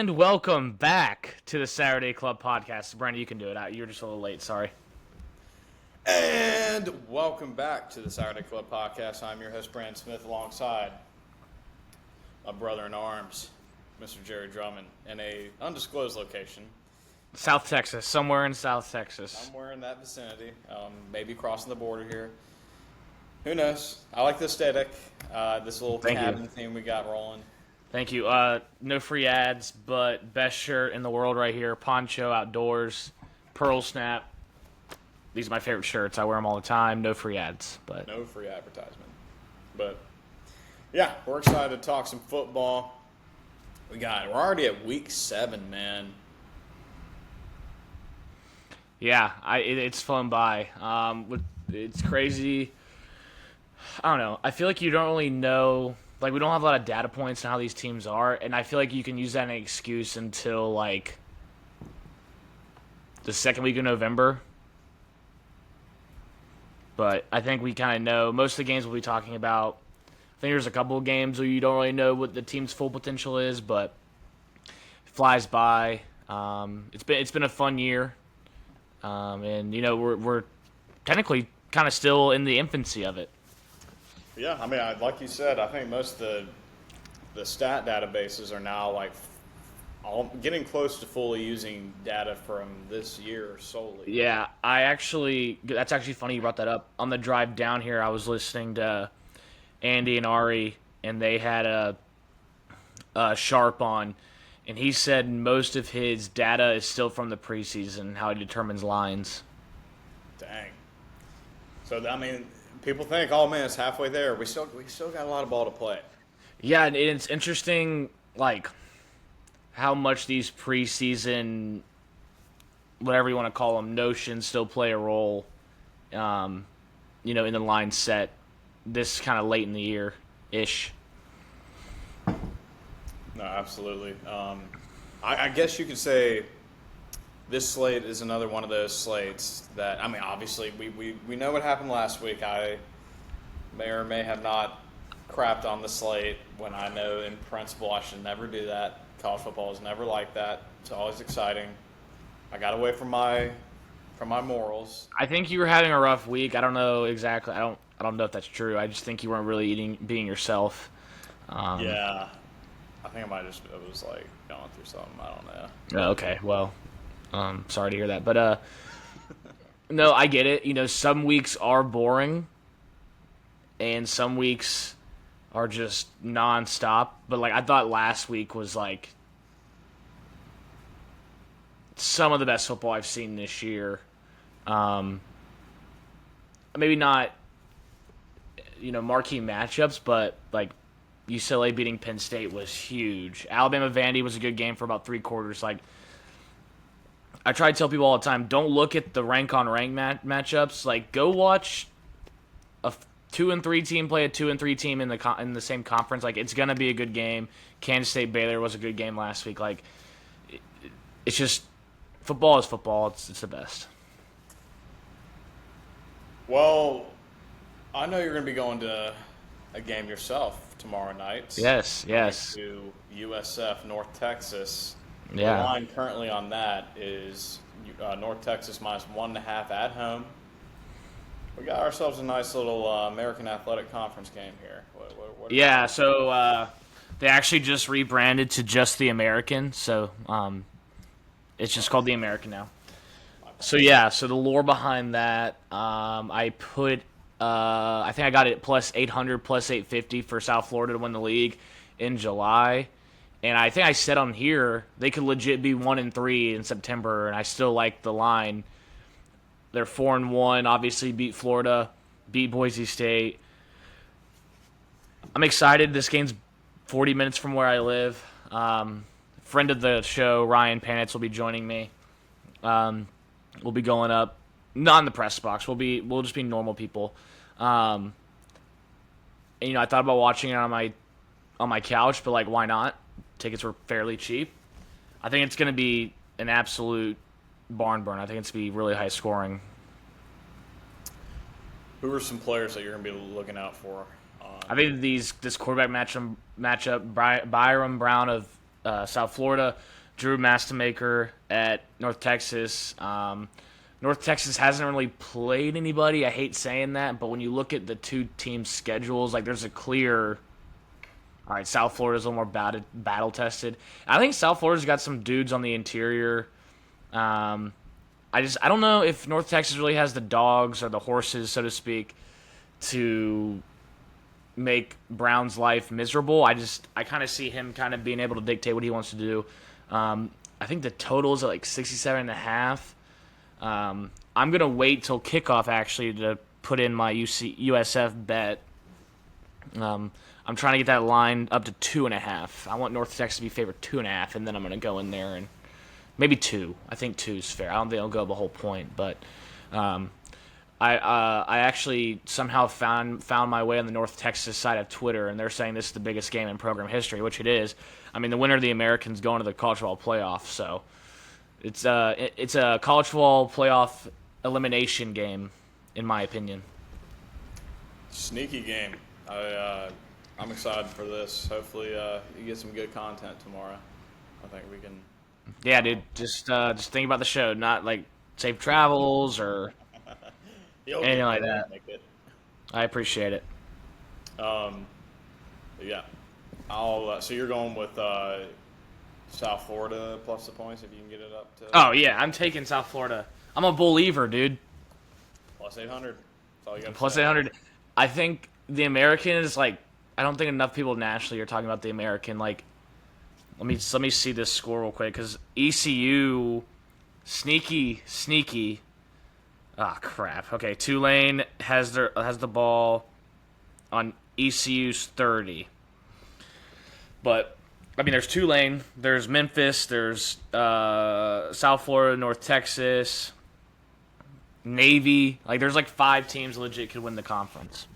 And welcome back to the Saturday Club podcast. Brandon, you can do it. You were just a little late. Sorry. And welcome back to the Saturday Club podcast. I'm your host, Brandon Smith, alongside my brother in arms, Mr. Jere Drummond, in a undisclosed location. South Texas. Somewhere in South Texas. Somewhere in that vicinity. Maybe crossing the border here. Who knows? I like the aesthetic. This little cabin theme we got rolling. Thank you. No free ads, but best shirt in the world right here. Poncho outdoors. Pearl snap. These are my favorite shirts. I wear them all the time. No free ads, but no free advertisement. But yeah, we're excited to talk some football. We're already at week 7, man. Yeah, it's flown by. It's crazy. I don't know. I feel like you don't really know. Like, we don't have a lot of data points on how these teams are, and I feel like you can use that as an excuse until, like, the second week of November. But I think we kind of know. Most of the games we'll be talking about, I think there's a couple of games where you don't really know what the team's full potential is, but it flies by. It's been a fun year, and, you know, we're technically kind of still in the infancy of it. Yeah, I mean, like you said, I think most of the stat databases are now like getting close to fully using data from this year solely. Yeah, that's actually funny you brought that up. On the drive down here, I was listening to Andy and Ari, and they had a Sharp on, and he said most of his data is still from the preseason, how he determines lines. Dang. So, I mean, people think, oh man, it's halfway there. We still got a lot of ball to play. Yeah, and it's interesting, like, how much these preseason, whatever you want to call them, notions still play a role, you know, in the line set this kind of late in the year-ish. No, absolutely. I guess you could say this slate is another one of those slates that, I mean, obviously, we know what happened last week. I may or may have not crapped on the slate when I know in principle I should never do that. College football is never like that. It's always exciting. I got away from my morals. I think you were having a rough week. I don't know exactly. I don't know if that's true. I just think you weren't really being yourself. Yeah. I think I was like going through something. I don't know. Okay, well, sorry to hear that. But no, I get it. You know, some weeks are boring, and some weeks are just nonstop. But like, I thought last week was like some of the best football I've seen this year. Maybe not, you know, marquee matchups, but like UCLA beating Penn State was huge. Alabama-Vandy was a good game for about 3 quarters. Like, I try to tell people all the time, don't look at the rank-on-rank matchups. Like, go watch a 2-3 team play a 2-3 team in the same conference. Like, it's gonna be a good game. Kansas State Baylor was a good game last week. Like, it's just football is football. It's the best. Well, I know you're gonna be going to a game yourself tomorrow night. Yes. To USF North Texas. Yeah. The line currently on that is North Texas -1.5 at home. We got ourselves a nice little American Athletic Conference game here. Yeah, so they actually just rebranded to just the American, so it's just called the American now. So yeah, so the lore behind that, I put, I think I got it plus 800, plus 850 for South Florida to win the league in July. And I think I said on here they could legit be 1-3 in September, and I still like the line. They're 4-1. Obviously, beat Florida, beat Boise State. I'm excited. This game's 40 minutes from where I live. Friend of the show, Ryan Panitz, will be joining me. We'll be going up, not in the press box. We'll just be normal people. And you know, I thought about watching it on my couch, but like, why not? Tickets were fairly cheap. I think it's going to be an absolute barn burn. I think it's going to be really high scoring. Who are some players that you're going to be looking out for? I think this quarterback matchup, Byron Brown of South Florida. Drew Mastamaker at North Texas. North Texas hasn't really played anybody. I hate saying that, but when you look at the two teams' schedules, like there's a clear. All right, South Florida's a little more battle tested. I think South Florida's got some dudes on the interior. Um, I don't know if North Texas really has the dogs or the horses, so to speak, to make Brown's life miserable. I kind of see him kind of being able to dictate what he wants to do. I think the total is at like 67.5. I'm gonna wait till kickoff actually to put in my USF bet. I'm trying to get that line up to 2.5. I want North Texas to be favored 2.5, and then I'm gonna go in there and maybe 2. I think 2 is fair. I don't think I'll go the whole point, but I actually somehow found my way on the North Texas side of Twitter, and they're saying this is the biggest game in program history, which it is. I mean, the winner of the Americans going to the college football playoff, so it's a college football playoff elimination game, in my opinion. Sneaky game. I'm excited for this. Hopefully, you get some good content tomorrow. I think we can. Yeah, dude. Just think about the show, not like safe travels or anything like that. I appreciate it. Yeah. So you're going with South Florida plus the points if you can get it up to. Oh yeah, I'm taking South Florida. I'm a believer, dude. Plus 800. That's all you got. Plus 800. I think the American is like. I don't think enough people nationally are talking about the American. Like, let me see this score real quick because ECU, sneaky. Ah, crap. Okay, Tulane has the ball on ECU's 30. But I mean, there's Tulane, there's Memphis, there's South Florida, North Texas, Navy. Like, there's like 5 teams legit could win the conference.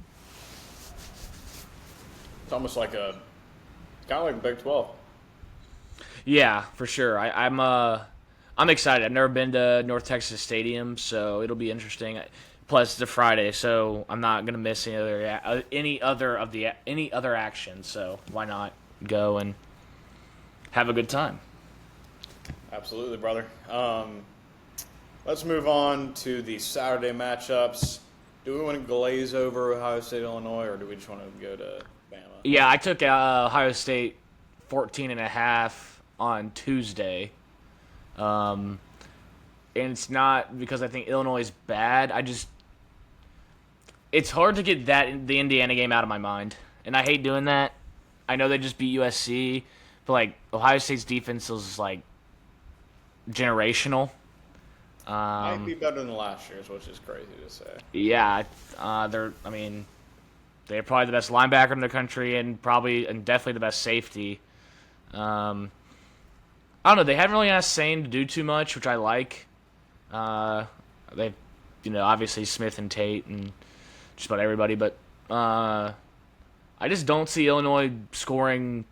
It's almost like kind of like Big 12. Yeah, for sure. I'm excited. I've never been to North Texas Stadium, so it'll be interesting. Plus, it's a Friday, so I'm not gonna miss any other action. So why not go and have a good time? Absolutely, brother. Let's move on to the Saturday matchups. Do we want to glaze over Ohio State, Illinois, or do we just want to go to Bama? Yeah, I took Ohio State 14.5 on Tuesday. And it's not because I think Illinois is bad. It's hard to get the Indiana game out of my mind, and I hate doing that. I know they just beat USC, but like Ohio State's defense is like generational. Might be better than last year's, which is crazy to say. Yeah, they're probably the best linebacker in the country, and definitely the best safety. I don't know. They haven't really asked Sane to do too much, which I like. They, obviously Smith and Tate and just about everybody, but I just don't see Illinois scoring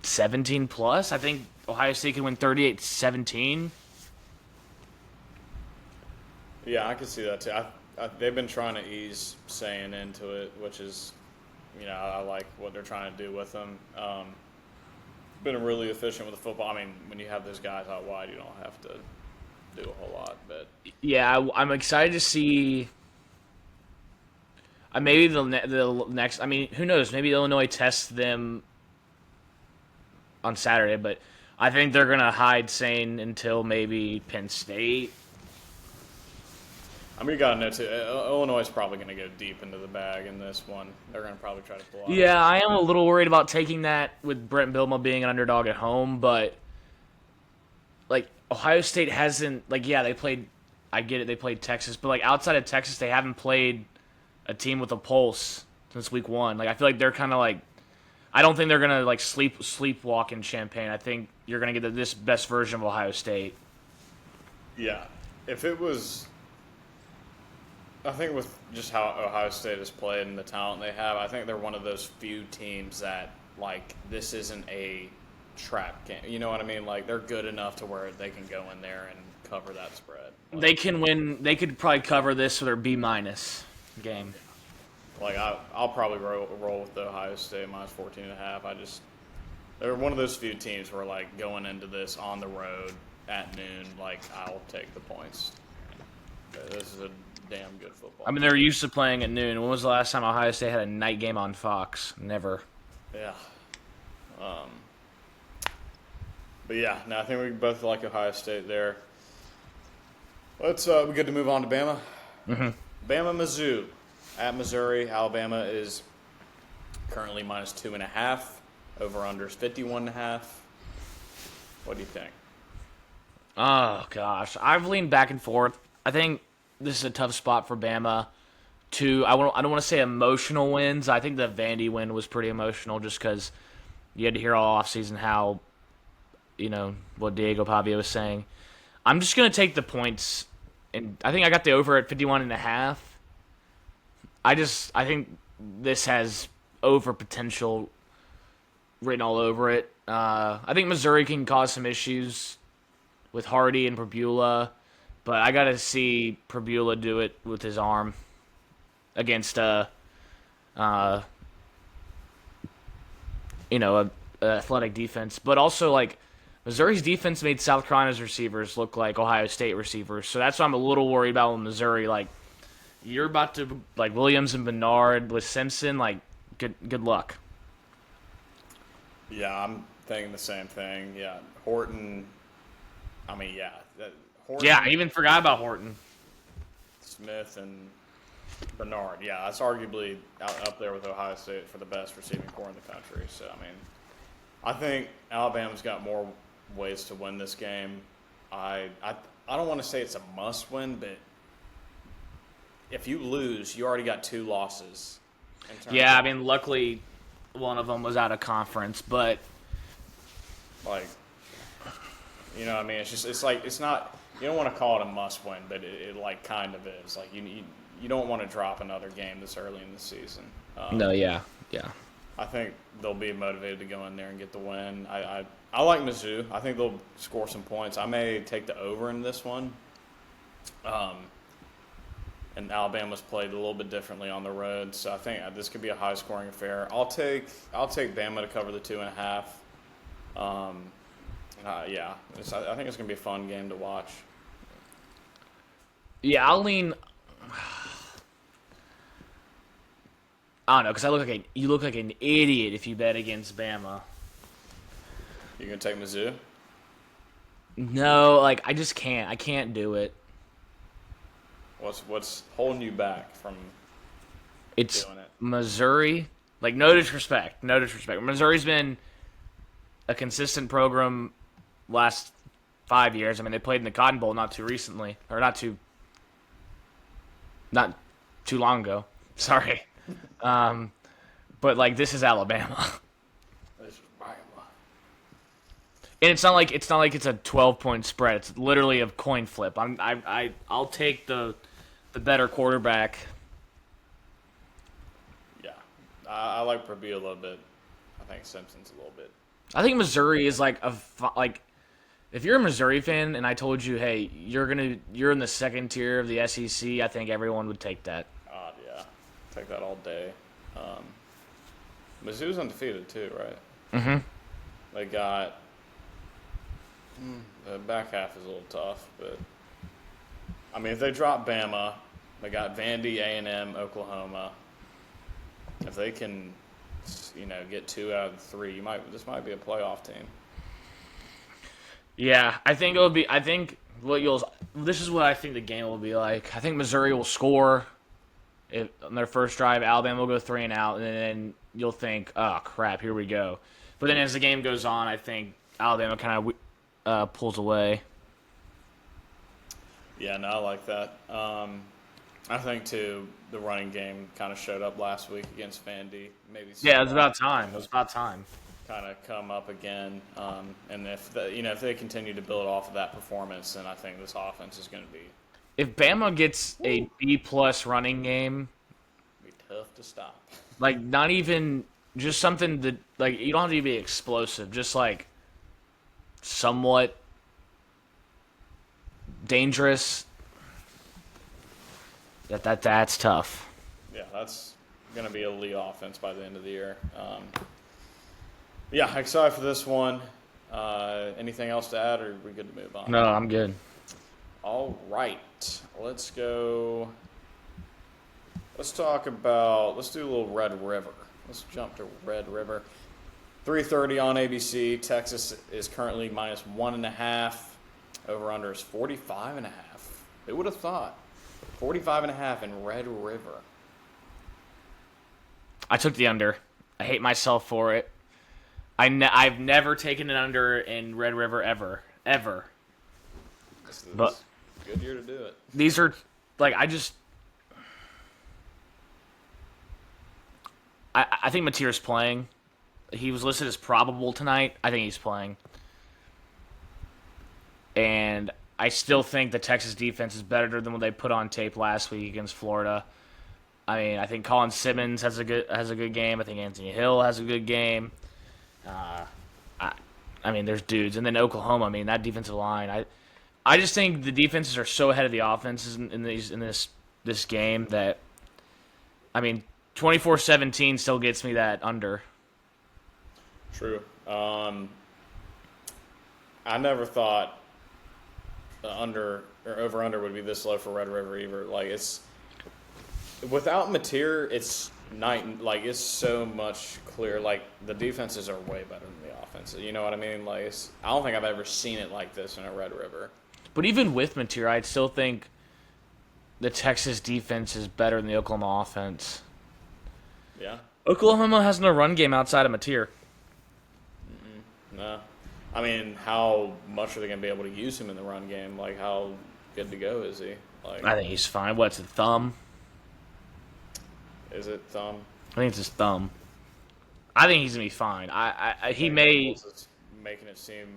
17 plus. I think Ohio State can win 38-17. Yeah, I can see that too. They've been trying to ease Sane into it, which is, I like what they're trying to do with them. Been really efficient with the football. I mean, when you have those guys out wide, you don't have to do a whole lot. But yeah, I'm excited to see. Maybe the next. I mean, who knows? Maybe Illinois tests them on Saturday, but I think they're gonna hide Sane until maybe Penn State. I mean, you got to know, too, Illinois is probably going to go deep into the bag in this one. They're going to probably try to pull out. Yeah, I am a little worried about taking that with Brent Bielema being an underdog at home, but, like, Ohio State hasn't, like, yeah, they played, I get it, they played Texas, but, like, outside of Texas, they haven't played a team with a pulse since week 1. Like, I feel like they're kind of, like, I don't think they're going to, like, sleepwalk in Champaign. I think you're going to get this best version of Ohio State. Yeah. If it was... I think with just how Ohio State has played and the talent they have, I think they're one of those few teams that, like, this isn't a trap game. You know what I mean? Like, they're good enough to where they can go in there and cover that spread. Like, they can win. They could probably cover this with their B- game. Like, I'll probably roll with the Ohio State minus 14.5. they're one of those few teams where like going into this on the road at noon, like I'll take the points. This is a damn good football. I mean, they're used to playing at noon. When was the last time Ohio State had a night game on Fox? Never. Yeah. But yeah, no, I think we both like Ohio State there. Let's we good to move on to Bama. Mm-hmm. Bama, Mizzou at Missouri. Alabama is currently -2.5. Over under is 51.5. What do you think? Oh gosh, I've leaned back and forth. I think this is a tough spot for Bama. I don't want to say emotional wins. I think the Vandy win was pretty emotional, just because you had to hear all offseason how, what Diego Pavia was saying. I'm just gonna take the points, and I think I got the over at 51.5. I think this has over potential written all over it. I think Missouri can cause some issues with Hardy and Prabula, but I got to see Prabula do it with his arm against a athletic defense. But also, like, Missouri's defense made South Carolina's receivers look like Ohio State receivers, so that's why I'm a little worried about with Missouri. Like, you're about to, like, Williams and Bernard with Simpson, like, good luck. Yeah, I'm thinking the same thing. Yeah, Horton. I mean, yeah. Horton, Yeah, I even forgot about Horton. Smith, and Bernard. Yeah, that's arguably up there with Ohio State for the best receiving core in the country. So, I mean, I think Alabama's got more ways to win this game. I don't want to say it's a must-win, but if you lose, you already got 2 losses. Yeah, I mean, luckily one of them was out of conference, but like, you know what I mean? It's not, you don't want to call it a must-win, but it like kind of is. Like, you don't want to drop another game this early in the season. No, yeah. I think they'll be motivated to go in there and get the win. I like Mizzou. I think they'll score some points. I may take the over in this one. And Alabama's played a little bit differently on the road, so I think this could be a high-scoring affair. I'll take Bama to cover the 2.5. Yeah, I think it's gonna be a fun game to watch. Yeah, I'll lean. I don't know, because you look like an idiot if you bet against Bama. You gonna take Mizzou? No, like, I just can't. I can't do it. What's holding you back from It's doing it? Missouri. Like, no disrespect. Missouri's been a consistent program last 5 years. I mean, they played in the Cotton Bowl not too long ago. Sorry. But, like, this is Alabama. This is Bama. And it's not like it's a 12-point spread. It's literally a coin flip. I'll take the better quarterback. Yeah, I like Prabia a little bit. I think Simpson's a little bit. I think Missouri is like if you're a Missouri fan and I told you, hey, you're in the second tier of the SEC, I think everyone would take that. Yeah, take that all day. Mizzou's undefeated too, right? Mm-hmm. They got the back half is a little tough, but I mean, if they drop Bama, they got Vandy, A&M, Oklahoma. If they can, get 2 out of 3, this might be a playoff team. Yeah, I think it would be. I think this is what I think the game will be like. I think Missouri will score on their first drive. Alabama will go 3 and out, and then you'll think, oh crap, here we go. But then as the game goes on, I think Alabama kind of pulls away. Yeah, no, I like that. I think, too, the running game kind of showed up last week against Vandy. Yeah, it was about time. Kind of come up again. And if they continue to build off of that performance, then I think this offense is going to be If Bama gets a B-plus running game, tough to stop. like, not even just something that, like, you don't have to be explosive, just like somewhat dangerous. That's tough. Yeah, that's going to be a elite offense by the end of the year. Yeah, excited for this one. Anything else to add, or are we good to move on? No, I'm good. All right, let's go. Let's talk about. Let's do a little Red River. Let's jump to Red River. 3:30 on ABC. Texas is currently -1.5. Over under is 45.5. Who would have thought? 45.5 in Red River. I took the under. I hate myself for it. I've never taken an under in Red River ever. This is But a good year to do it. these are like I think Mateer's playing. He was listed as probable tonight. I think he's playing. And I still think the Texas defense is better than what they put on tape last week against Florida. I mean, I think Colin Simmons has a good game. I think Anthony Hill has a good game. I mean, there's dudes, and then Oklahoma. I mean, that defensive line. I just think the defenses are so ahead of the offenses in this game that, I mean, 24-17 still gets me that under. True. I never thought the under or over under would be this low for Red River either. Like it's without Mateer, it's night. Like it's so much clear. Like the defenses are way better than the offenses. You know what I mean? Like I don't think I've ever seen it like this in a Red River. But even with Mateer, I'd still think the Texas defense is better than the Oklahoma offense. Yeah. Oklahoma has no run game outside of Mateer. No. I mean, how much are they going to be able to use him in the run game? Like, how good to go is he? Like, I think he's fine. What's it, thumb? is it thumb? I think it's his thumb. I think he's gonna be fine. He may. Making it seem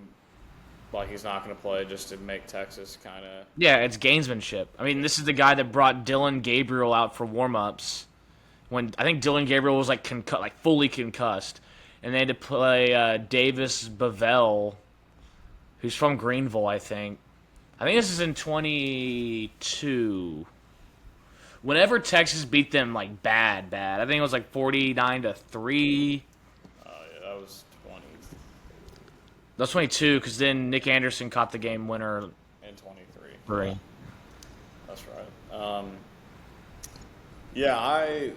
like he's not going to play just to make Texas kind of. Yeah, it's gamesmanship. I mean, this is the guy that brought Dylan Gabriel out for warm-ups when I think Dylan Gabriel was like fully concussed, and they had to play Davis Bavell, who's from Greenville, I think. I think this is in 22. Whenever Texas beat them like bad, I think it was like 49-3. Oh yeah, that was 20 That's 22 because then Nick Anderson caught the game winner. and 23. Three. That's right. Yeah,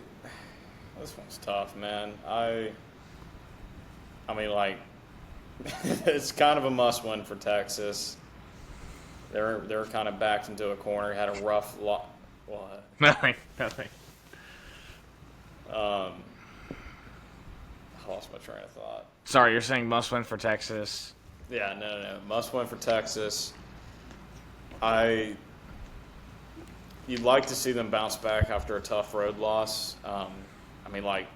this one's tough, man. I mean, like, it's kind of a must-win for Texas. They're kind of backed into a corner. Had a rough lot. What? Nothing. I lost my train of thought. Sorry, you're saying must win for Texas. Yeah, no. Must-win for Texas. You'd like to see them bounce back after a tough road loss. I mean, like,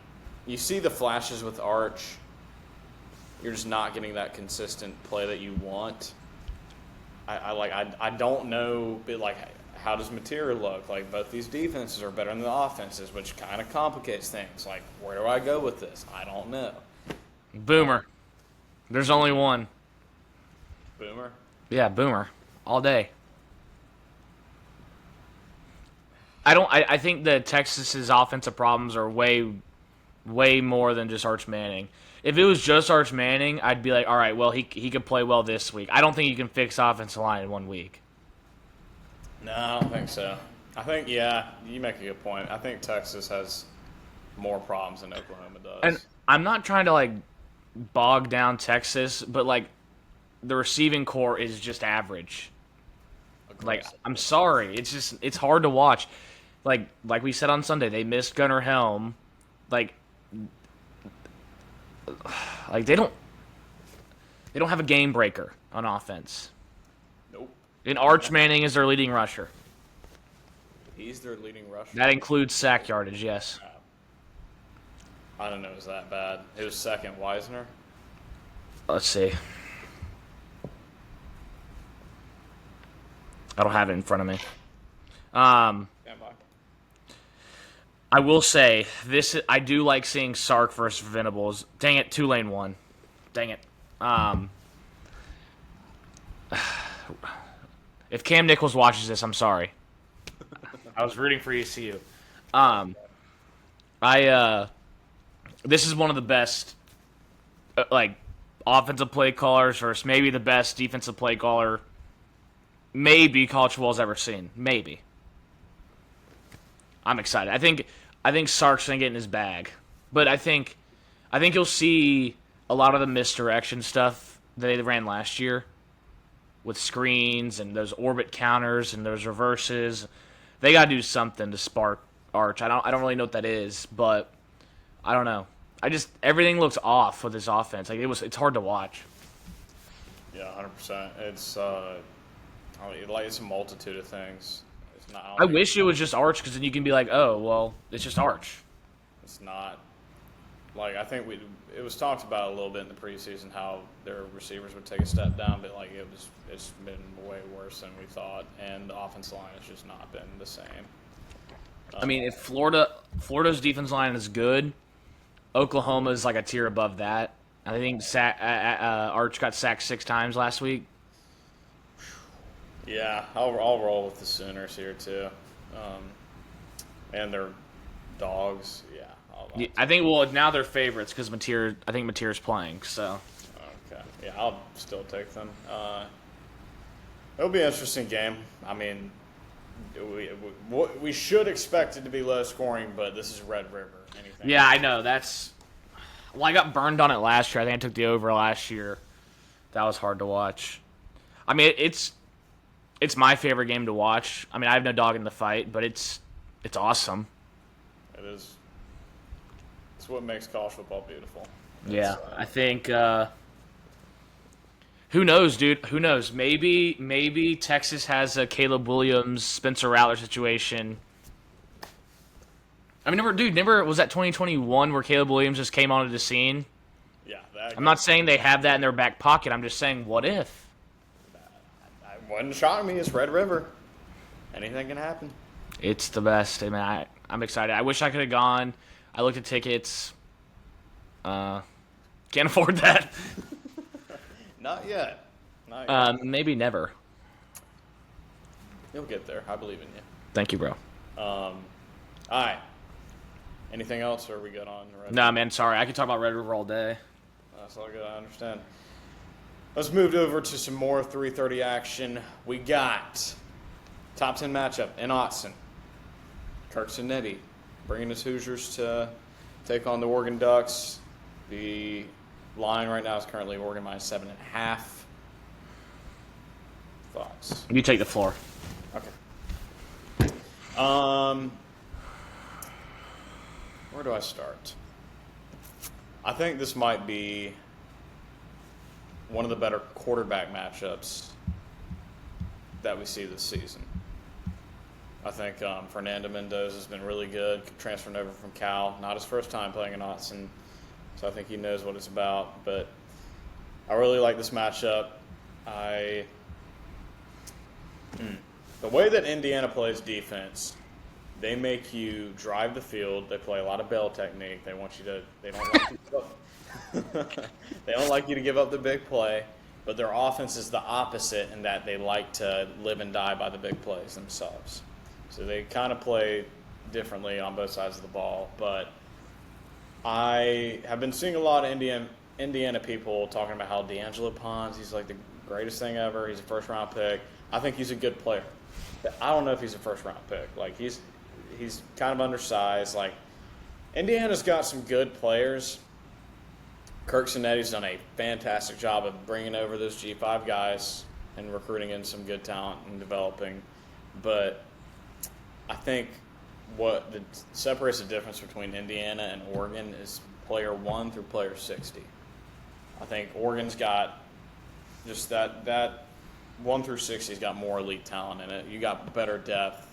you see the flashes with Arch. You're just not getting that consistent play that you want. I don't know, but like, how does Mateer look? Like, both these defenses are better than the offenses, which kind of complicates things. Like, where do I go with this? I don't know. Boomer. There's only one. Boomer? Yeah, Boomer. All day. I think that Texas's offensive problems are way more than just Arch Manning. If it was just Arch Manning, I'd be like, all right, well, he could play well this week. I don't think you can fix offensive line in 1 week. No, I don't think so. I think, yeah, you make a good point. I think Texas has more problems than Oklahoma does. And I'm not trying to, like, bog down Texas, but, like, the receiving core is just average. Like, I'm sorry. It's hard to watch. Like we said on Sunday, they missed Gunnar Helm. Like they don't have a game breaker on offense. Nope. And Arch Manning is their leading rusher. He's their leading rusher. That includes sack yardage, yes. I don't know it was that bad. It was second, Wisner. Let's see. I don't have it in front of me. I will say this. I do like seeing Sark versus Venables. Dang it, Tulane won. Dang it. If Cam Nichols watches this, I'm sorry. I was rooting for ECU. This is one of the best like offensive play callers versus maybe the best defensive play caller maybe college football's ever seen. Maybe. I'm excited. I think Sark's gonna get in his bag, but I think you'll see a lot of the misdirection stuff that they ran last year with screens and those orbit counters and those reverses. They gotta do something to spark Arch. I don't really know what that is, but I don't know. Everything looks off with this offense. It's hard to watch. Yeah, 100%. It's a multitude of things. It's not. I wish it was just Arch because then you can be like, oh well, it's just Arch. It's not. Like I think it was talked about a little bit in the preseason how their receivers would take a step down, but like it's been way worse than we thought, and the offensive line has just not been the same. I mean, if Florida's defense line is good, Oklahoma's like a tier above that. I think Arch got sacked 6 times last week. Yeah, I'll roll with the Sooners here too, and their dogs. Yeah, I think now they're favorites because I think Mateer's playing. So okay, yeah, I'll still take them. It'll be an interesting game. I mean, we should expect it to be low scoring, but this is Red River. Anything? Yeah, I know. Well, I got burned on it last year. I think I took the over last year. That was hard to watch. I mean, it's my favorite game to watch. I mean, I have no dog in the fight, but it's awesome. It is. It's what makes college football beautiful. Yeah, I think. Who knows, dude? Who knows? Maybe Texas has a Caleb Williams, Spencer Rattler situation. I mean, remember was that 2021 where Caleb Williams just came onto the scene? Yeah, I'm not saying they have that in their back pocket. I'm just saying, what if? It wouldn't shock me. It's Red River. Anything can happen. It's the best. I mean, I'm excited. I wish I could have gone. I looked at tickets. Can't afford that. Not yet. Not yet. Maybe never. You'll get there. I believe in you. Thank you, bro. All right. Anything else, or are we good on Red Nah, man, sorry. I could talk about Red River all day. That's all good. I understand. Let's move over to some more 3:30 action. We got top 10 matchup in Autzen. Kirk Cinetti bringing his Hoosiers to take on the Oregon Ducks. The line right now is currently Oregon minus 7.5. Thoughts? You take the floor. Okay. Where do I start? I think this might be one of the better quarterback matchups that we see this season. I think Fernando Mendoza has been really good, transferring over from Cal. Not his first time playing in Autzen, so I think he knows what it's about. But I really like this matchup. The way that Indiana plays defense, they make you drive the field. They play a lot of bell technique. They want you to. They don't like you. They don't like you to give up the big play. But their offense is the opposite in that they like to live and die by the big plays themselves. So they kind of play differently on both sides of the ball. But I have been seeing a lot of Indiana people talking about how D'Angelo Pons, he's like the greatest thing ever. He's a first-round pick. I think he's a good player. But I don't know if he's a first-round pick. Like, he's kind of undersized. Like, Indiana's got some good players. Kirk Cinetti's done a fantastic job of bringing over those G5 guys and recruiting in some good talent and developing. But I think what separates the difference between Indiana and Oregon is player 1 through player 60. I think Oregon's got just that 1 through 60's got more elite talent in it. You got better depth,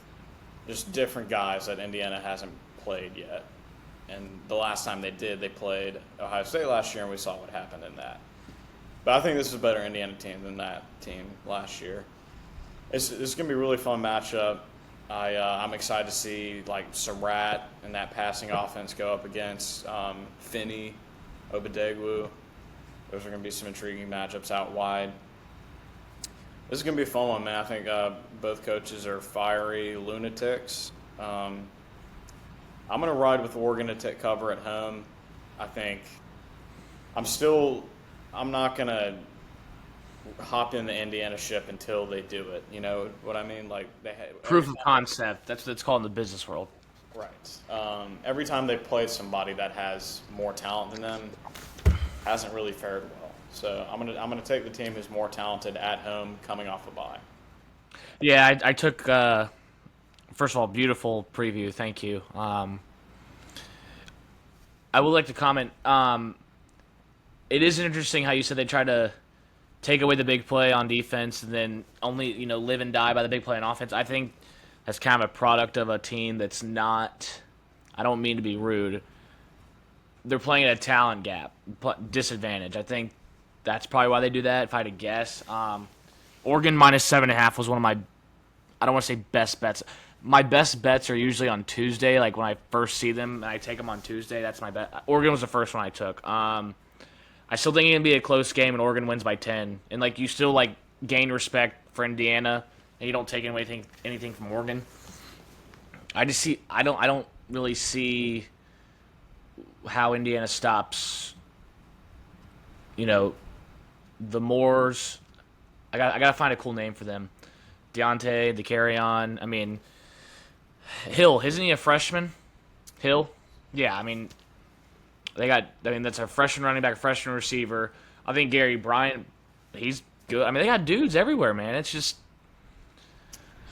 just different guys that Indiana hasn't played yet. And the last time they did, they played Ohio State last year, and we saw what happened in that. But I think this is a better Indiana team than that team last year. It's going to be a really fun matchup. I'm excited to see like Surratt and that passing offense go up against Finney, Obadegwu. Those are going to be some intriguing matchups out wide. This is going to be a fun one, man. I think both coaches are fiery lunatics. I'm going to ride with Oregon to take cover at home. I think I'm not gonna hop in the Indiana ship until they do it. You know what I mean? Like Proof of concept. That's what it's called in the business world. right. Every time they play somebody that has more talent than them, hasn't really fared well. So I'm gonna take the team who's more talented at home, coming off a bye. Yeah, I took. First of all, beautiful preview. Thank you. I would like to comment. It is interesting how you said they try to take away the big play on defense and then only live and die by the big play on offense. I think that's kind of a product of a team that's not. I don't mean to be rude. They're playing at a talent gap, disadvantage. I think that's probably why they do that. If I had to guess, Oregon minus 7.5 was one of my. I don't want to say best bets. My best bets are usually on Tuesday, like when I first see them and I take them on Tuesday. That's my bet. Oregon was the first one I took. I still think it's gonna be a close game, and Oregon wins by 10. And like you still like gain respect for Indiana, and you don't take away anything from Oregon. I just see. I don't really see how Indiana stops. The Moors. I gotta find a cool name for them. Deontay, the carry on. I mean, Hill, isn't he a freshman? Hill? Yeah, I mean, that's a freshman running back, a freshman receiver. I think Gary Bryant, he's good. I mean, they got dudes everywhere, man. It's just.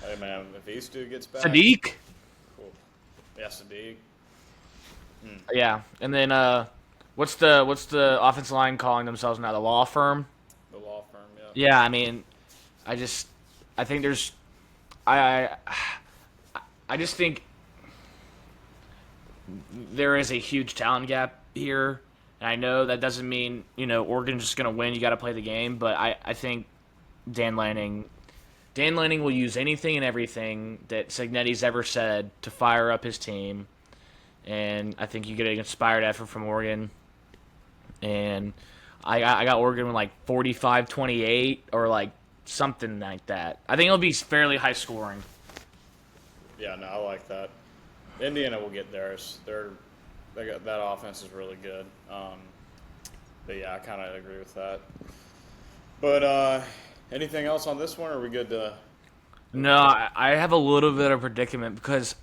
Hey, man, if these two gets back. Sadiq. Cool. Yeah, Sadiq. Yeah, and then what's the offensive line calling themselves now? The law firm. The law firm, yeah. Yeah, I mean, I think there's, I just think there is a huge talent gap here, and I know that doesn't mean Oregon's just gonna win. You got to play the game, but I think Dan Lanning will use anything and everything that Signetti's ever said to fire up his team, and I think you get an inspired effort from Oregon, and I got Oregon with like 45-28 or like something like that. I think it'll be fairly high scoring. Yeah, no, I like that. Indiana will get theirs. They got that offense is really good. But yeah, I kind of agree with that. But anything else on this one? Or are we good to? No, I have a little bit of predicament because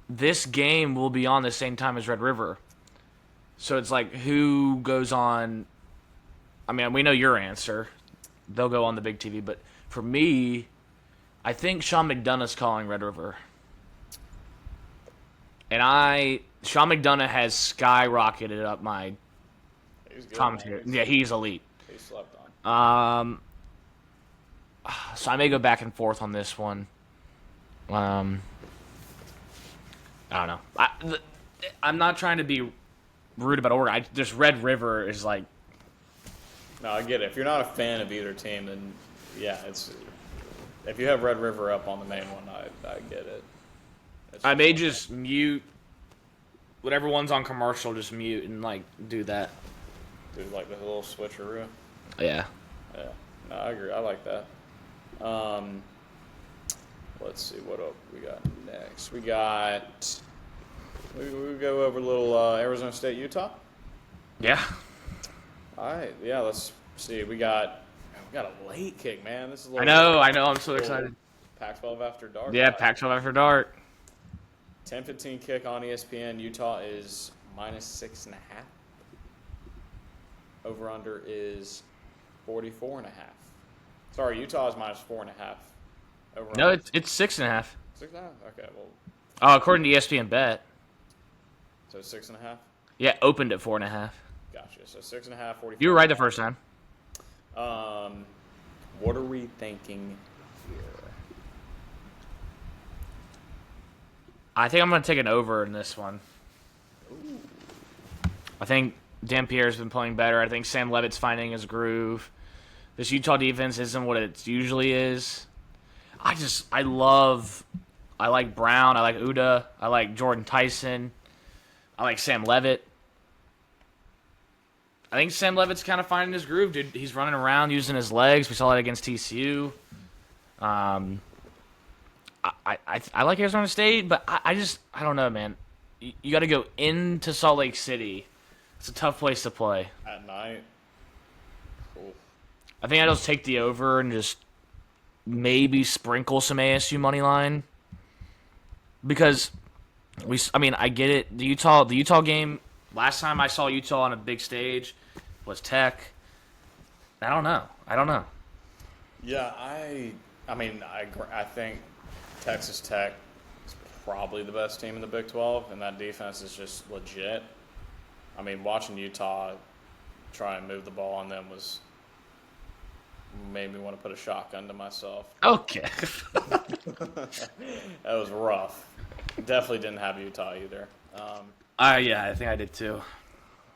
this game will be on the same time as Red River. So it's like who goes on. I mean, we know your answer. They'll go on the big TV, but for me, I think Sean McDonough's calling Red River. And Sean McDonough has skyrocketed up my commentary. Yeah, he's elite. He slept on. So I may go back and forth on this one. I don't know. I'm not trying to be rude about Oregon. Just Red River is like. No, I get it. If you're not a fan of either team, then yeah, it's. If you have Red River up on the main one, I get it. I may just mute whatever one's on commercial. Just mute and like do that. Do like the little switcheroo. Yeah. Yeah. No, I agree. I like that. Let's see what we got next. We got. We go over a little Arizona State, Utah. Yeah. All right. Yeah. Let's see. We got a late kick, man. This is. A I know. I'm so excited. Pac-12 after dark. Yeah, Pac-12 after dark. 10:15 kick on ESPN. Utah is -6.5. Over under is 44.5. Sorry, Utah is -4.5. Over No, under. it's 6.5. 6.5. Okay, well. Oh, according to ESPN Bet. So 6.5. Yeah, opened at 4.5. Gotcha. So 6.5. 44. You were right the first time. What are we thinking here? I think I'm going to take an over in this one. Ooh. I think Dampierre's been playing better. I think Sam Levitt's finding his groove. This Utah defense isn't what it usually is. I like Brown. I like Uda. I like Jordan Tyson. I like Sam Levitt. I think Sam Levitt's kind of finding his groove, dude. He's running around using his legs. We saw that against TCU. I like Arizona State, but I don't know, man. You got to go into Salt Lake City. It's a tough place to play. at night. Cool. I think I'd just take the over and just maybe sprinkle some ASU money line because I mean, I get it. The Utah game. Last time I saw Utah on a big stage was Tech. I don't know. Yeah, I mean, I think Texas Tech is probably the best team in the Big 12, and that defense is just legit. I mean, watching Utah try and move the ball on them made me want to put a shotgun to myself. Okay. That was rough. Definitely didn't have Utah either. Yeah, I think I did too.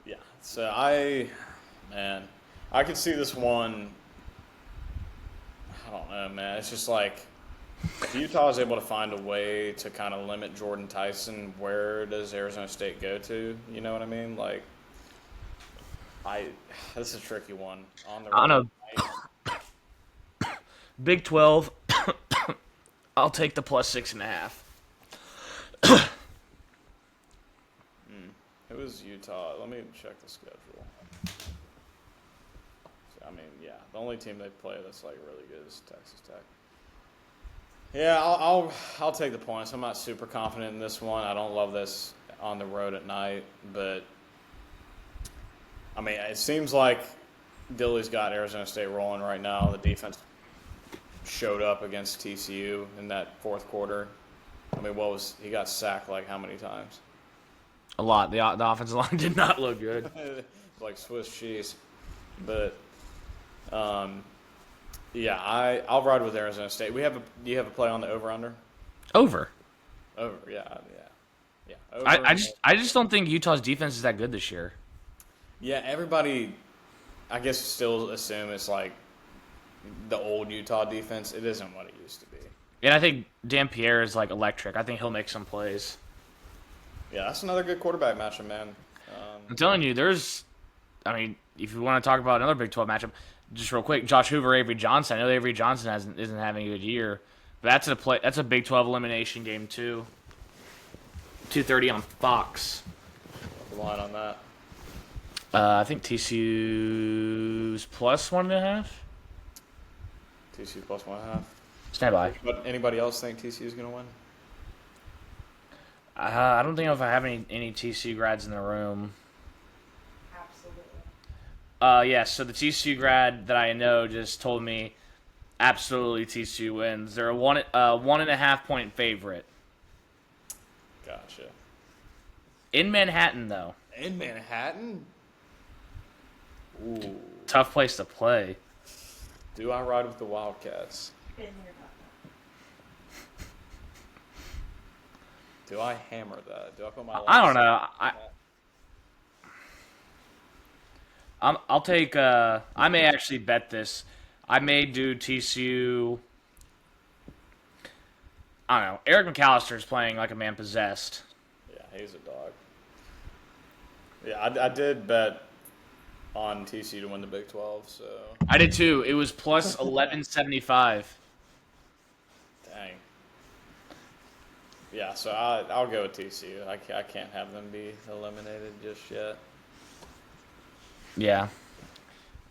Yeah, so I could see this one. I don't know, man. It's just like if Utah is able to find a way to kind of limit Jordan Tyson, where does Arizona State go to? You know what I mean? Like, this is a tricky one. I don't know. Big 12. I'll take the +6.5. Who is Utah? Let me check the schedule. I mean, yeah, the only team they play that's like really good is Texas Tech. Yeah, I'll take the points. I'm not super confident in this one. I don't love this on the road at night, but I mean, it seems like Dilly's got Arizona State rolling right now. The defense showed up against TCU in that fourth quarter. I mean, he got sacked like how many times? A lot. The offensive line did not look good. Like Swiss cheese. But, yeah, I'll ride with Arizona State. Do you have a play on the over/under? Over. Over, yeah. Over, I just don't think Utah's defense is that good this year. Yeah, everybody, I guess, still assume it's like the old Utah defense. It isn't what it used to be. And I think Dan Pierre is like electric. I think he'll make some plays. Yeah, that's another good quarterback matchup, man. I'm telling you, I mean, if you want to talk about another Big 12 matchup, just real quick, Josh Hoover, Avery Johnson. I know Avery Johnson isn't having a good year, but that's a Big 12 elimination game too. 2:30 on Fox. The line on that. I think TCU's +1.5. TCU +1.5. Stand by. But anybody else think TCU's going to win? I don't think if I have any TCU grads in the room. Absolutely. Yeah, so the TCU grad that I know just told me absolutely TCU wins. They're a 1.5 point favorite. Gotcha. In Manhattan, though. In Manhattan? Ooh. Tough place to play. Do I ride with the Wildcats? Been there, Do I hammer that? Do I put my I don't know. I'll take. I may actually bet this. I may do TCU. I don't know. Eric McAllister's playing like a man possessed. Yeah, he's a dog. Yeah, I did bet on TCU to win the Big 12, so. I did too. It was +1175. Dang. Yeah, so I'll go with TCU. I can't have them be eliminated just yet. Yeah.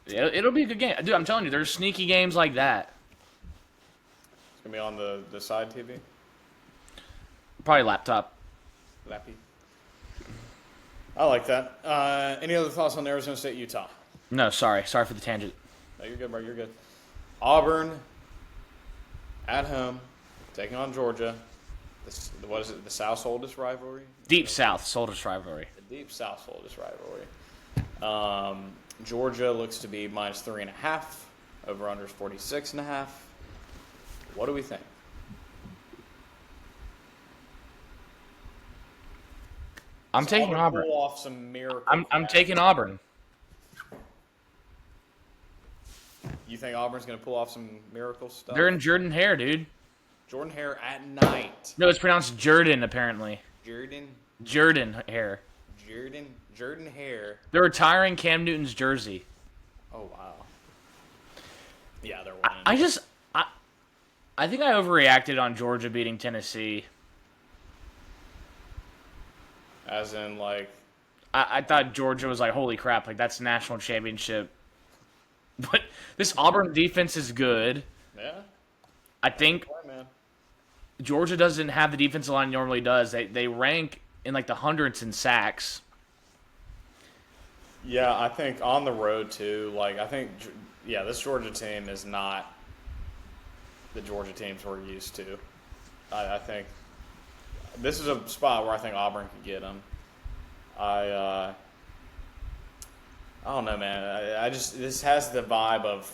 It'll be a good game. Dude, I'm telling you, there's sneaky games like that. It's going to be on the side TV? Probably laptop. Lappy. I like that. Any other thoughts on Arizona State, Utah? No, sorry. Sorry for the tangent. No, you're good, bro. You're good. Auburn at home, taking on Georgia. What is it? The South's oldest rivalry? Deep South, Soldiers rivalry. The Deep South's oldest rivalry. Georgia looks to be -3.5. Over/under is 46.5. What do we think? I'm taking Auburn. Pull off some miracle. I'm taking Auburn. You think Auburn's going to pull off some miracle stuff? They're in Jordan Hare, dude. Jordan Hare at night. No, it's pronounced Jordan, apparently. Jordan Hare. Hare. They're retiring Cam Newton's jersey. Oh, wow. Yeah, they're winning. I think I overreacted on Georgia beating Tennessee. As in, like... I thought Georgia was like, holy crap, like that's national championship. But this Auburn defense is good. Yeah. I think Play, man. Georgia doesn't have the defensive line it normally does. They rank in like the hundreds in sacks. Yeah, I think on the road too. Like I think, yeah, this Georgia team is not the Georgia teams we're used to. I think this is a spot where I think Auburn could get them. I don't know, man. I just this has the vibe of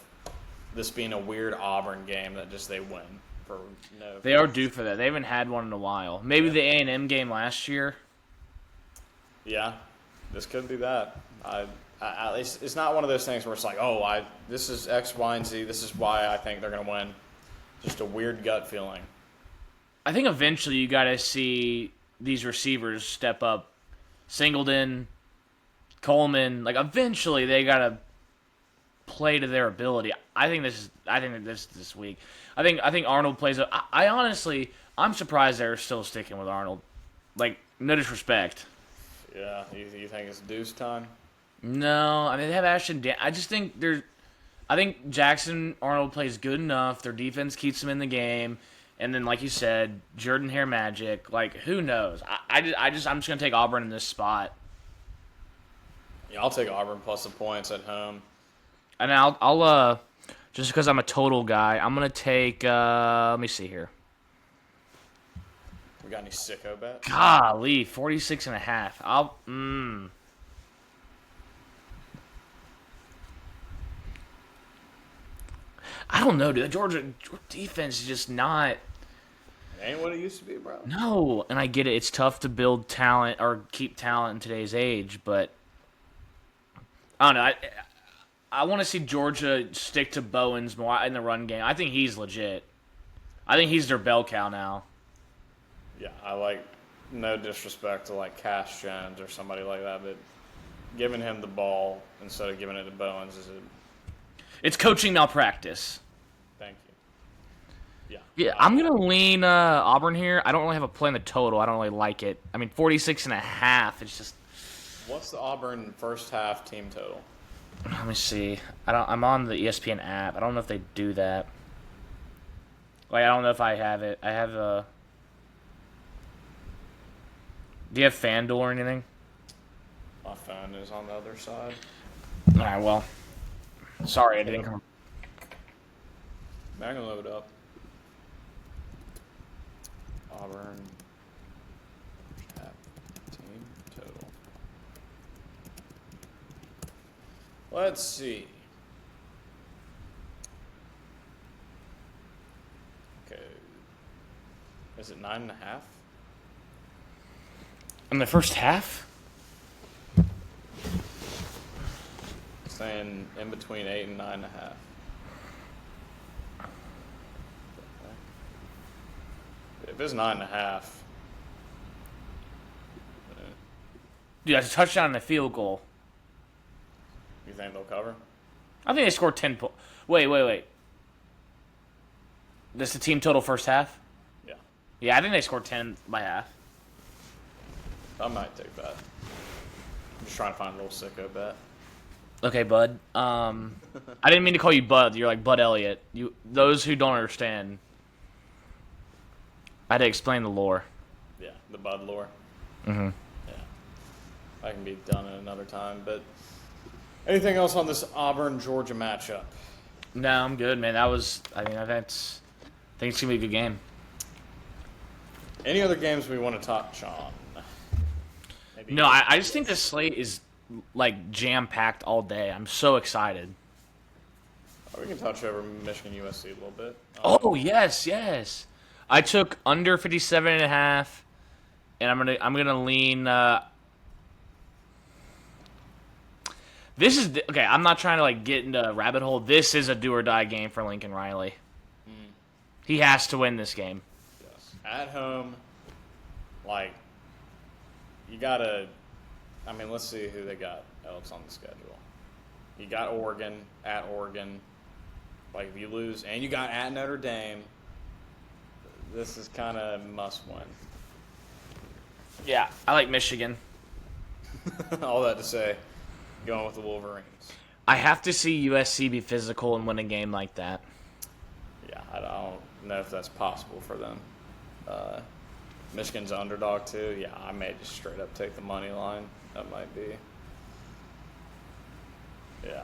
this being a weird Auburn game that just they win for no. They are due for that. They haven't had one in a while. Maybe the A&M game last year. Yeah, this could be that. It's not one of those things where it's like, oh, this is X, Y, and Z. This is why I think they're going to win. Just a weird gut feeling. I think eventually you got to see these receivers step up. Singleton, Coleman, like eventually they got to play to their ability. I think this week. I think Arnold plays. I honestly, I'm surprised they're still sticking with Arnold. Like, no disrespect. Yeah, you think it's deuce time? No, I mean they have Ashton. I think Jackson Arnold plays good enough. Their defense keeps them in the game, and then like you said, Jordan Hare magic. Like who knows? I'm just gonna take Auburn in this spot. Yeah, I'll take Auburn plus the points at home. And I'll just because I'm a total guy, I'm gonna take. Let me see here. We got any sicko bets? Golly, 46.5. I don't know, dude. Georgia defense is just not. It ain't what it used to be, bro. No, and I get it. It's tough to build talent or keep talent in today's age, but I don't know. I want to see Georgia stick to Bowens more in the run game. I think he's legit. I think he's their bell cow now. Yeah, I like, no disrespect to like Cash Jones or somebody like that, but giving him the ball instead of giving it to Bowens is a It's coaching malpractice. thank you. Yeah. Yeah, I'm going to lean Auburn here. I don't really have a play in the total. I don't really like it. I mean, 46.5. It's just. What's the Auburn first half team total? Let me see. I'm on the ESPN app. I don't know if they do that. Like, I don't know if I have it. I have a. Do you have FanDuel or anything? My phone is on the other side. All right. Well, sorry, I didn't come. I'm gonna load up. Auburn first half team total. Let's see. Okay. Is it 9.5? In the first half? Saying in between 8 and 9.5. If it's 9.5, Dude, that's a touchdown and a field goal. you think they'll cover? I think they scored 10 points. Wait. This the team total first half? Yeah, Yeah, I think they scored 10 by half. I might take that. I'm just trying to find a little sicko bet. Okay, Bud. I didn't mean to call you Bud. You're like Bud Elliott. Those who don't understand, I had to explain the lore. Yeah, the Bud lore. Mm-hmm. Yeah, that can be done at another time. But anything else on this Auburn-Georgia matchup? No, I'm good, man. I think it's gonna be a good game. Any other games we want to touch on? Maybe No, I just think the slate is like jam-packed all day. I'm so excited. We can touch over Michigan USC a little bit. Oh, yes. I took under 57.5, and I'm gonna lean. This is okay. I'm not trying to like get into a rabbit hole. This is a do or die game for Lincoln Riley. He has to win this game. Yes. At home, like, you gotta. I mean, let's see who they got else on the schedule. You got Oregon, at Oregon. Like, if you lose, and you got at Notre Dame, this is kind of must win. Yeah, I like Michigan. All that to say, going with the Wolverines. I have to see USC be physical and win a game like that. Yeah, I don't know if that's possible for them. Michigan's underdog too. Yeah, I may just straight up take the money line. That might be. Yeah.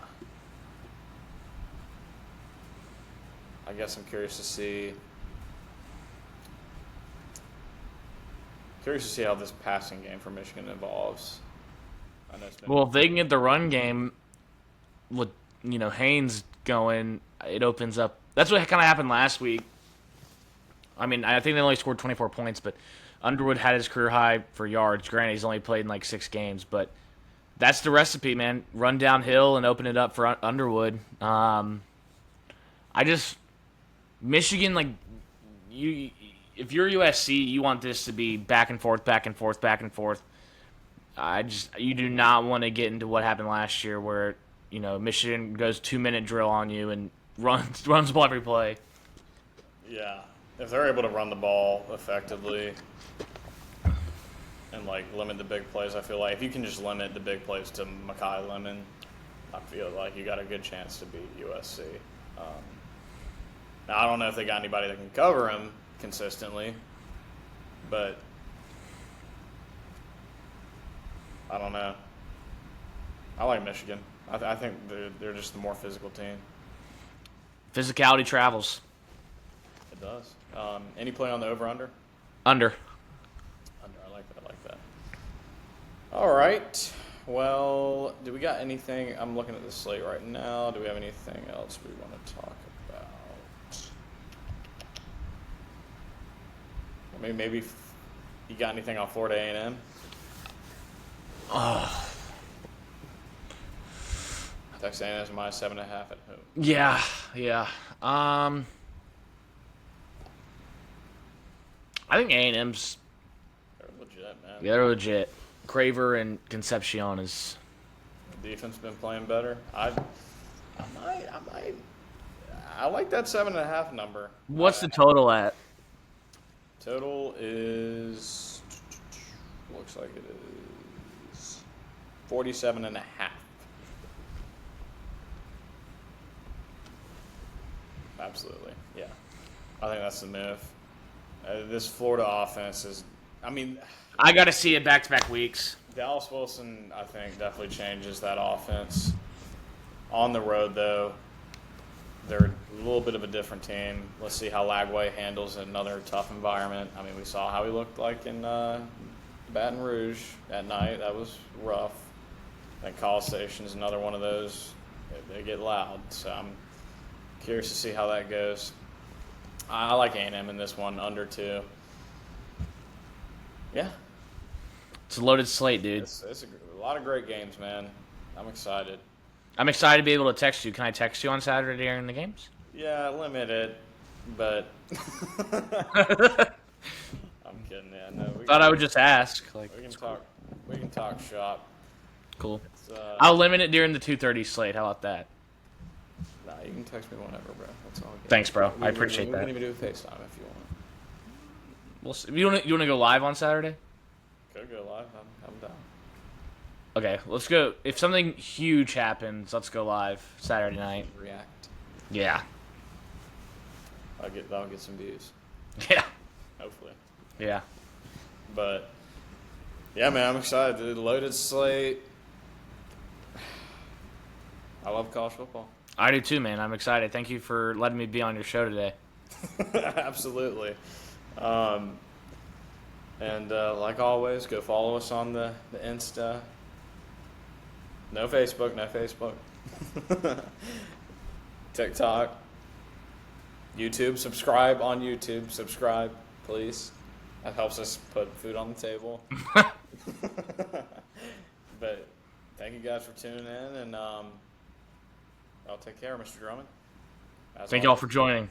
I guess I'm curious to see how this passing game for Michigan evolves. I know it's been Well, if they can get the run game with Haynes going, it opens up. That's what kind of happened last week. I mean, I think they only scored 24 points, but Underwood had his career high for yards. Granted, he's only played in like 6 games, but that's the recipe, man. Run downhill and open it up for Underwood. Michigan, like you, if you're USC, you want this to be back and forth, back and forth, back and forth. You do not want to get into what happened last year, where Michigan goes 2-minute drill on you and runs the ball every play. Yeah, if they're able to run the ball effectively and like limit the big plays, I feel like if you can just limit the big plays to Mekhi Lemon, I feel like you got a good chance to beat USC. Now I don't know if they got anybody that can cover him consistently, but I don't know. I like Michigan. I think they're just the more physical team. Physicality travels. It does. Any play on the over/under? Under. Under. I like that. All right. Well, do we got anything? I'm looking at the slate right now. Do we have anything else we want to talk about? I mean, maybe you got anything on Florida A&M? Texas A&M's minus 7.5 at home. Yeah. I think A&M's. They're legit, man. Yeah, they're legit. Craver and Concepcion is. The defense been playing better. I like that 7.5 number. What's the total at? Total is, looks like it is 47.5. Absolutely, yeah. I think that's the move. This Florida offense is, I got to see it back-to-back weeks. Dallas Wilson, I think, definitely changes that offense. On the road, though, they're a little bit of a different team. Let's see how Lagway handles another tough environment. I mean, we saw how he looked like in Baton Rouge at night. That was rough. And College Station is another one of those. They get loud. So I'm curious to see how that goes. I like A&M in this one, under 2. Yeah. It's a loaded slate, dude. It's a lot of great games, man. I'm excited. I'm excited to be able to text you. Can I text you on Saturday during the games? Yeah, limited, but I'm kidding. Yeah, no. Thought I would just ask. Like, we can talk shop. Cool. I'll limit it during the 2:30 slate. How about that? Nah, you can text me whenever, bro. That's all good. Thanks, bro. I appreciate that. We can even do a FaceTime if you want. We'll see. You want to go live on Saturday? Could go live. I'm down. Okay, let's go. If something huge happens, let's go live Saturday night. React. Yeah. That'll get some views. Yeah. Hopefully. Yeah. But yeah, man, I'm excited. The loaded slate. I love college football. I do too, man. I'm excited. Thank you for letting me be on your show today. Absolutely. And like always, go follow us on the Insta. No Facebook. TikTok. YouTube. Subscribe on YouTube. Subscribe, please. That helps us put food on the table. But thank you guys for tuning in, and I'll take care, Mr. Drummond. Thank you all for joining.